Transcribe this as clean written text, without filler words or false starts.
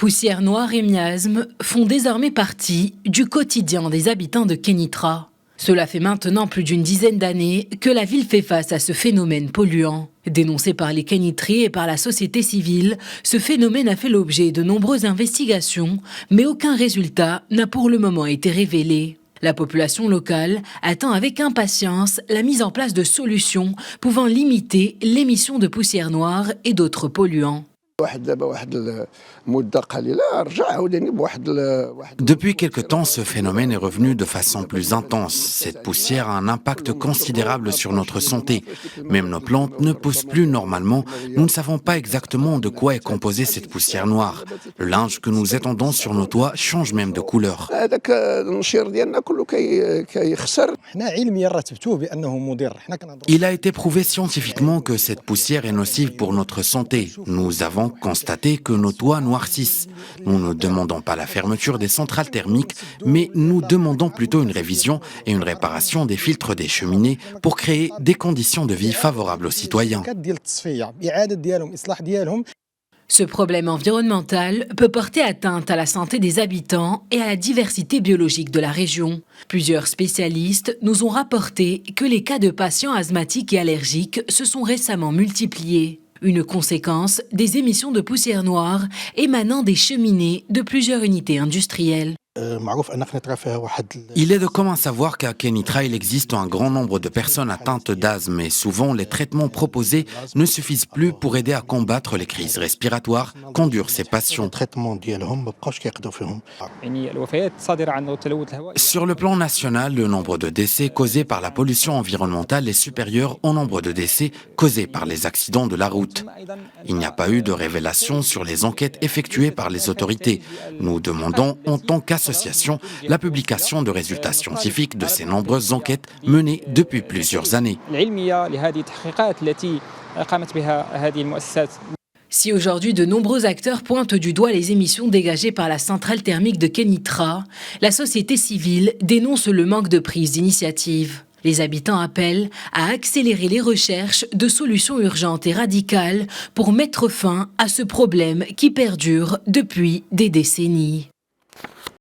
Poussière noire et miasmes font désormais partie du quotidien des habitants de Kénitra. Cela fait maintenant plus d'une dizaine d'années que la ville fait face à ce phénomène polluant. Dénoncé par les Kénitriers et par la société civile, ce phénomène a fait l'objet de nombreuses investigations, mais aucun résultat n'a pour le moment été révélé. La population locale attend avec impatience la mise en place de solutions pouvant limiter l'émission de poussière noire et d'autres polluants. Depuis quelque temps, ce phénomène est revenu de façon plus intense. Cette poussière a un impact considérable sur notre santé. Même nos plantes ne poussent plus normalement. Nous ne savons pas exactement de quoi est composée cette poussière noire. Le linge que nous étendons sur nos toits change même de couleur. Il a été prouvé scientifiquement que cette poussière est nocive pour notre santé. Nous avons constaté que nos toits noircissent. Nous ne demandons pas la fermeture des centrales thermiques, mais nous demandons plutôt une révision et une réparation des filtres des cheminées pour créer des conditions de vie favorables aux citoyens. Ce problème environnemental peut porter atteinte à la santé des habitants et à la diversité biologique de la région. Plusieurs spécialistes nous ont rapporté que les cas de patients asthmatiques et allergiques se sont récemment multipliés. Une conséquence des émissions de poussière noire émanant des cheminées de plusieurs unités industrielles. Il est de commun savoir qu'à Kénitra, il existe un grand nombre de personnes atteintes d'asthme et souvent les traitements proposés ne suffisent plus pour aider à combattre les crises respiratoires qu'endurent ces patients. Sur le plan national, le nombre de décès causés par la pollution environnementale est supérieur au nombre de décès causés par les accidents de la route. Il n'y a pas eu de révélation sur les enquêtes effectuées par les autorités. Nous demandons en tant qu'association la publication de résultats scientifiques de ces nombreuses enquêtes menées depuis plusieurs années. Si aujourd'hui de nombreux acteurs pointent du doigt les émissions dégagées par la centrale thermique de Kénitra, la société civile dénonce le manque de prise d'initiative. Les habitants appellent à accélérer les recherches de solutions urgentes et radicales pour mettre fin à ce problème qui perdure depuis des décennies.